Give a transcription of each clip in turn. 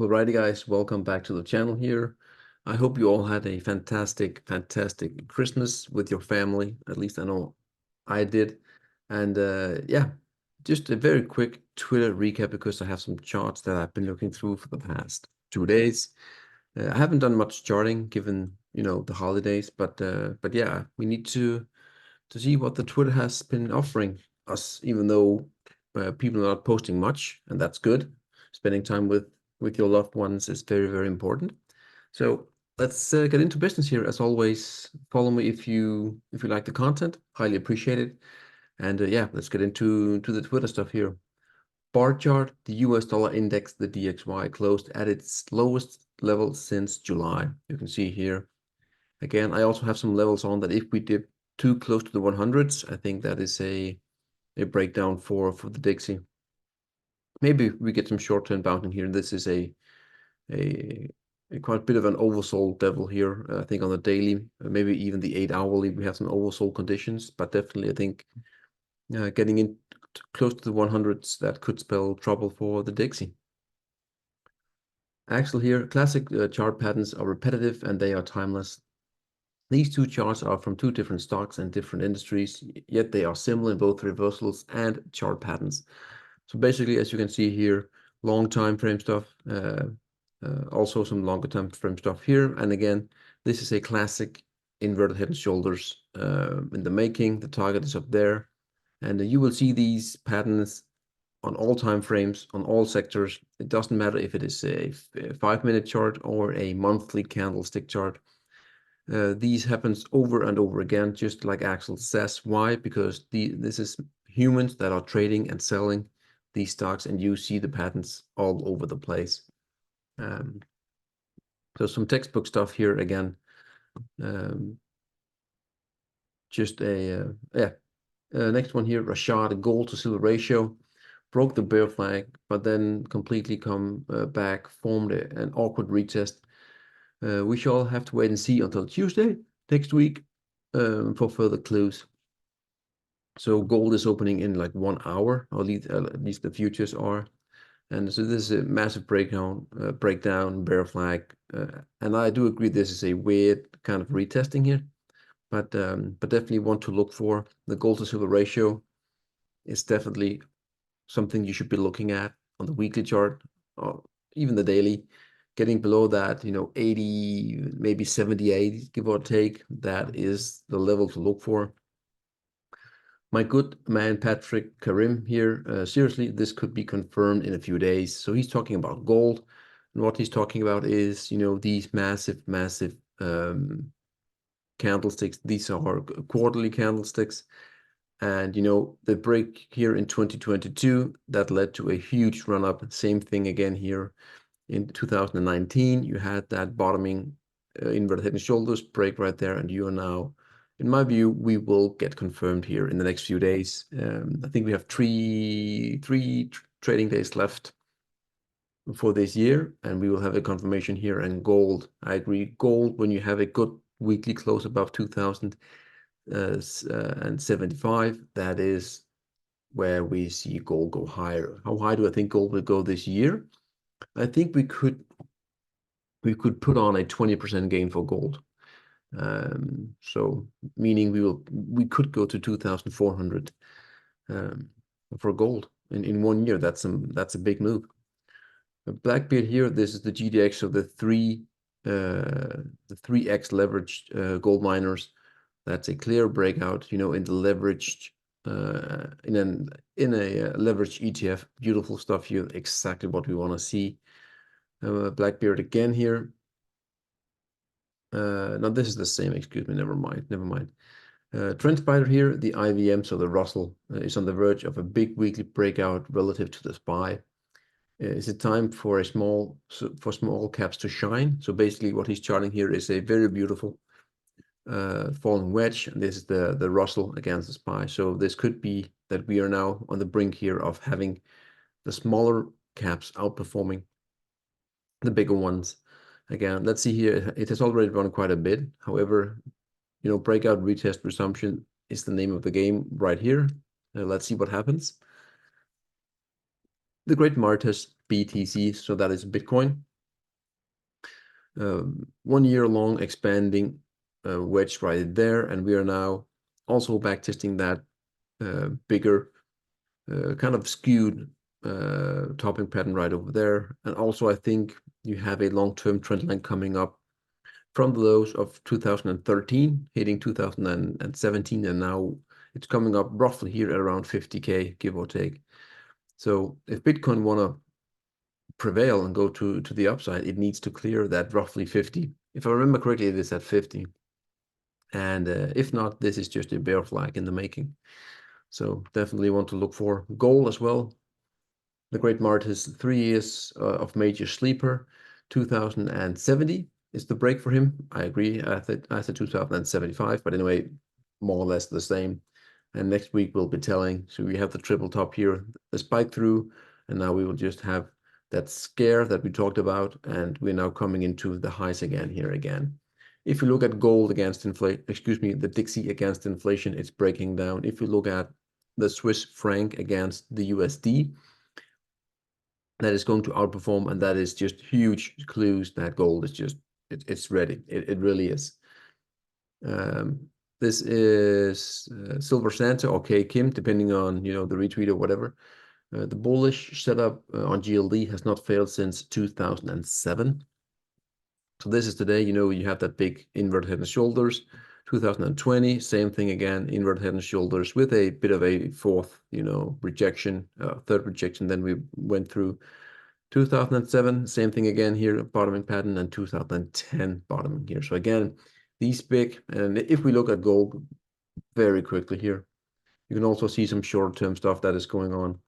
Alrighty, guys, welcome back to the channel here. I hope you all had a fantastic Christmas with your family. At least I know I did. And yeah, just a very quick Twitter recap because I have some charts that I've been looking through for the past 2 days. I haven't done much charting given, the holidays, but yeah, we need to see what the Twitter has been offering us, even though people are not posting much, and that's good. Spending time with your loved ones is very important. So let's get into business here. As always, follow me if you like the content. Highly appreciate it. And yeah, let's get into the Twitter stuff here. Bar chart: the US dollar index, the DXY, closed at its lowest level since July. You can see here. Again, I also have some levels on that if we dip too close to the 100s, I think that is a breakdown for the Dixie. Maybe we get some short-term bouncing here. This is a quite a bit of an oversold level here. I think on the daily, maybe even the 8 hourly, we have some oversold conditions. But definitely, I think getting in close to the 100s, that could spell trouble for the Dixie. Axel here, classic chart patterns are repetitive and they are timeless. These two charts are from two different stocks and different industries, yet they are similar in both reversals and chart patterns. So basically, as you can see here, long time frame stuff, also some longer time frame stuff here. And again, this is a classic inverted head and shoulders in the making. The target is up there. And you will see these patterns on all time frames, on all sectors. It doesn't matter if it is a 5-minute chart or a monthly candlestick chart. These happens over and over again, just like Axel says. Why? Because this is humans that are trading and selling these stocks, and you see the patterns all over the place. So some textbook stuff here again. Just a next one here. Rashad, gold to silver ratio, broke the bear flag, but then completely come back, formed an awkward retest. We shall have to wait and see until Tuesday next week for further clues. So gold is opening in like 1 hour, or at least the futures are. And so this is a massive breakdown, bear flag. And I do agree this is a weird kind of retesting here, but definitely want to look for the gold to silver ratio is definitely something you should be looking at on the weekly chart, or even the daily. Getting below that, 80, maybe 78, give or take, that is the level to look for. My good man Patrick Karim here, seriously, this could be confirmed in a few days. So he's talking about gold, and what he's talking about is, these massive candlesticks. These are quarterly candlesticks. And, the break here in 2022, that led to a huge run up. Same thing again here in 2019. You had that bottoming inverted head and shoulders break right there. And you are now, in my view, we will get confirmed here in the next few days. I think we have three trading days left for this year, and we will have a confirmation here. And gold, I agree, gold, when you have a good weekly close above 2075, that is where we see gold go higher. How high do I think gold will go this year? I think we could put on a 20% gain for gold. So meaning we could go to 2,400 for gold in 1 year. That's a big move. Blackbeard here, this is the GDX of the 3x leveraged gold miners. That's a clear breakout, in the leveraged in a leveraged ETF. Beautiful stuff here, exactly what we want to see. Blackbeard again here. No, this is the same, excuse me, never mind. Trend Spider here, the IVM, so the Russell, is on the verge of a big weekly breakout relative to the SPY. Is it time for small caps to shine? So basically what he's charting here is a very beautiful falling wedge, and this is the Russell against the SPY. So this could be that we are now on the brink here of having the smaller caps outperforming the bigger ones. Again, let's see here. It has already run quite a bit. However, breakout, retest, resumption is the name of the game right here. Let's see what happens. The Great Martes BTC, so that is Bitcoin. 1 year long expanding wedge right there, and we are now also back testing that bigger kind of skewed topping pattern right over there. And also I think you have a long-term trend line coming up from the lows of 2013 hitting 2017, and now it's coming up roughly here at around 50K, give or take. So if Bitcoin want to prevail and go to the upside, it needs to clear that roughly 50. If I remember correctly, it is at 50. And if not, this is just a bear flag in the making. So definitely want to look for gold as well. The Great Mart has 3 years of major sleeper. 2070 is the break for him. I agree. I said 2075, but anyway, more or less the same. And next week we'll be telling. So we have the triple top here, the spike through, and now we will just have that scare that we talked about, and we're now coming into the highs again here again. If you look at gold against inflation, excuse me, the Dixie against inflation, it's breaking down. If you look at the Swiss franc against the USD, that is going to outperform, and that is just huge clues that gold is just it's ready. It really is. This is Silver Santa or K Kim, depending on the retweet or whatever. The bullish setup on GLD has not failed since 2007. So this is today. You have that big inverted head and shoulders. 2020, same thing again, inverted head and shoulders with a bit of a fourth, rejection, third rejection. Then we went through 2007, same thing again here, bottoming pattern, and 2010 bottoming here. So again, these big, and if we look at gold very quickly here, you can also see some short-term stuff that is going on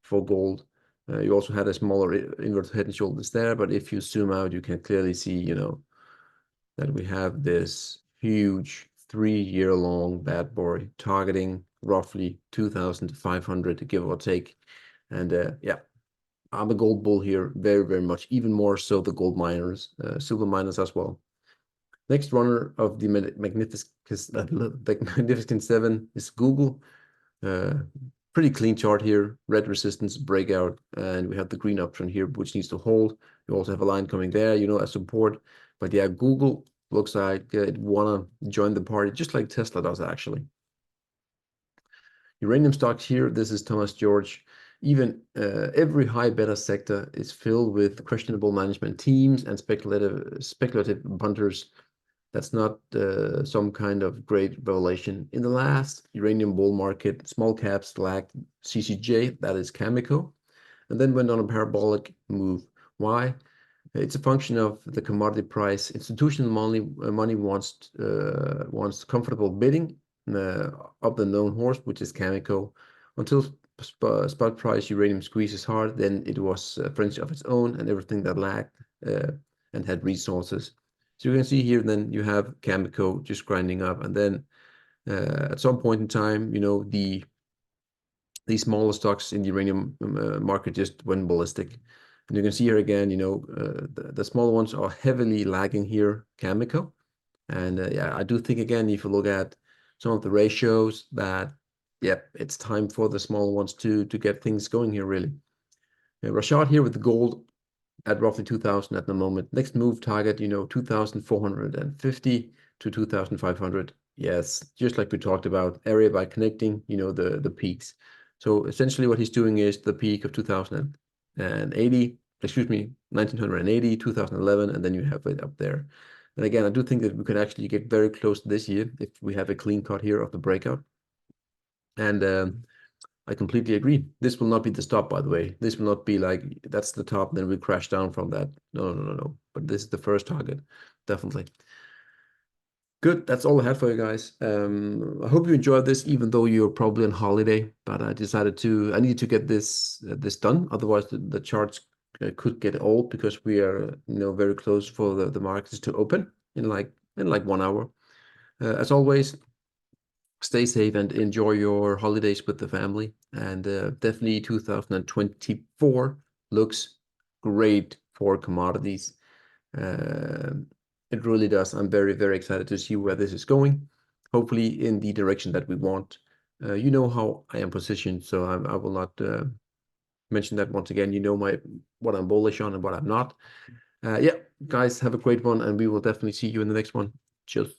for gold. You also had a smaller inverted head and shoulders there, but if you zoom out, you can clearly see, that we have this huge 3-year long bad boy targeting roughly 2,500 to give or take. And yeah, I'm a gold bull here, very, very much, even more so the gold miners, silver miners as well. Next runner of the Magnificent Seven is Google. Pretty clean chart here, red resistance breakout, and we have the green option here, which needs to hold. You also have a line coming there, as support. But yeah, Google looks like it wanna join the party, just like Tesla does actually. Uranium stocks here, this is Thomas George. Even every high beta sector is filled with questionable management teams and speculative punters. That's not some kind of great revelation. In the last uranium bull market, small caps lagged CCJ, that is Cameco, and then went on a parabolic move. Why? It's a function of the commodity price. Institutional money wants comfortable bidding of the known horse, which is Cameco, until spot price uranium squeezes hard. Then it was a frenzy of its own, and everything that lagged and had resources. So you can see here, then you have Cameco just grinding up, and then at some point in time, the smaller stocks in the uranium market just went ballistic. And you can see here again, the smaller ones are heavily lagging here, Cameco. And yeah, I do think again, if you look at some of the ratios, that it's time for the smaller ones to get things going here, really. Rashad here with the gold at roughly 2,000 at the moment. Next move target, 2,450 to 2,500. Yes, just like we talked about, area by connecting, the peaks. So essentially what he's doing is the peak of 2080, excuse me, 1980, 2011, and then you have it up there. And again, I do think that we could actually get very close this year if we have a clean cut here of the breakout. And I completely agree. This will not be the stop, by the way. This will not be like, that's the top, then we crash down from that. No. But this is the first target, definitely. Good, that's all I had for you guys. I hope you enjoyed this, even though you're probably on holiday, but I needed to get this done. Otherwise, the charts could get old, because we are, very close for the markets to open in like 1 hour. As always, stay safe and enjoy your holidays with the family. And definitely 2024 looks great for commodities. It really does. I'm very, very excited to see where this is going. Hopefully in the direction that we want. You know how I am positioned, so I will not mention that once again. You know what I'm bullish on and what I'm not. Yeah, guys, have a great one, and we will definitely see you in the next one. Cheers.